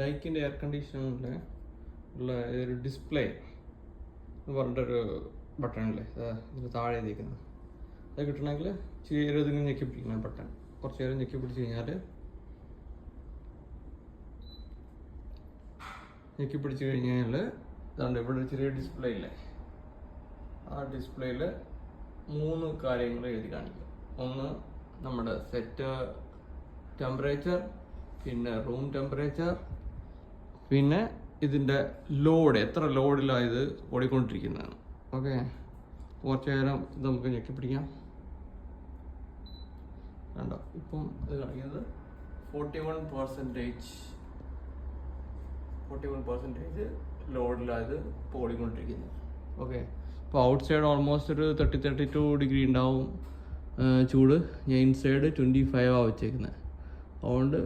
ഡൈക്കിൻ്റെ air കണ്ടീഷണറിൽ ഉള്ള ഒരു display എന്ന് പറഞ്ഞിട്ടൊരു ബട്ടണില്ലേ ഇതിന് താഴെ ഇരിക്കുന്നത്, അത് കിട്ടണമെങ്കിൽ ഇച്ചിരി നേരം ഇതിങ്ങനെ ഞെക്കി പിടിക്കണം ബട്ടൺ. കുറച്ച് നേരം ഞെക്കി പിടിച്ച് കഴിഞ്ഞാൽ ഇതാണ്ട് ഇവിടെ ഒരു ചെറിയ ഡിസ്പ്ലേ ഇല്ലേ, ആ ഡിസ്പ്ലേയിൽ 3 കാര്യങ്ങൾ എഴുതി കാണിക്കും. ഒന്ന് നമ്മുടെ സെറ്റ് ടെമ്പറേച്ചർ, പിന്നെ റൂം ടെമ്പറേച്ചർ, പിന്നെ ഇതിൻ്റെ ലോഡ്, എത്ര ലോഡിലാണ് ഇത് ഓടിക്കൊണ്ടിരിക്കുന്നതാണ്. ഓക്കെ, കുറച്ച് നേരം ഇത് നമുക്ക് ഞെക്കി പിടിക്കാം. കണ്ടോ, ഇപ്പം ഇത് കാണിക്കുന്നത് 41% ലോഡിലാണ് ഇത് ഇപ്പോൾ ഓടിക്കൊണ്ടിരിക്കുന്നത്. ഓക്കെ, ഇപ്പോൾ ഔട്ട് സൈഡ് ഓൾമോസ്റ്റ് ഒരു 32 ഡിഗ്രി ഉണ്ടാവും ചൂട്. ഞാൻ ഇൻസൈഡ് 25 വെച്ചേക്കുന്നത്. അതുകൊണ്ട്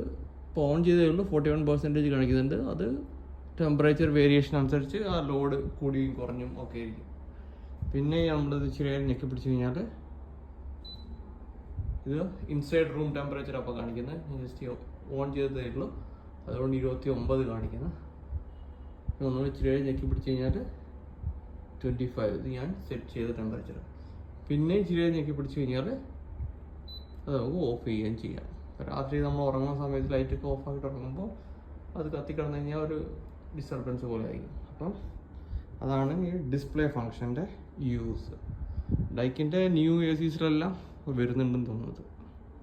ഇപ്പോൾ ഓൺ ചെയ്തേ ഉള്ളൂ, 41% കാണിക്കുന്നുണ്ട്. അത് ടെമ്പറേച്ചർ വേരിയേഷൻ അനുസരിച്ച് ആ ലോഡ് കൂടിയും കുറഞ്ഞും ഒക്കെ ആയിരിക്കും. പിന്നെ നമ്മളിത് ഇച്ചിരി ഞെക്കി പിടിച്ച് കഴിഞ്ഞാൽ ഇത് ഇൻസൈഡ് റൂം ടെമ്പറേച്ചർ അപ്പോൾ കാണിക്കുന്നത്. ഞാൻ ജസ്റ്റ് ഓൺ ചെയ്തതേ ഉള്ളൂ, അതുകൊണ്ട് 29 കാണിക്കുന്നത്. ഒന്നുകൂടി ഇച്ചിരി ഞെക്കി പിടിച്ച് കഴിഞ്ഞാൽ 25, ഇത് ഞാൻ സെറ്റ് ചെയ്ത ടെമ്പറേച്ചർ. പിന്നെ ഇച്ചിരി ഞെക്കി പിടിച്ച് കഴിഞ്ഞാൽ അത് നമുക്ക് ഓഫ് ചെയ്യുകയും ചെയ്യാം. രാത്രി നമ്മൾ ഉറങ്ങുന്ന സമയത്ത് ലൈറ്റൊക്കെ ഓഫാക്കിയിട്ട് ഉറങ്ങുമ്പോൾ അത് കത്തിക്കിടന്നു കഴിഞ്ഞാൽ ഒരു ഡിസ്റ്റർബൻസ് പോലെ ആയിരിക്കും. അപ്പം അതാണ് ഈ ഡിസ്പ്ലേ ഫങ്ഷൻ്റെ യൂസ്. ഡൈക്കിൻ്റെ ന്യൂ എ സീസിലെല്ലാം വരുന്നുണ്ടെന്ന് തോന്നുന്നത്.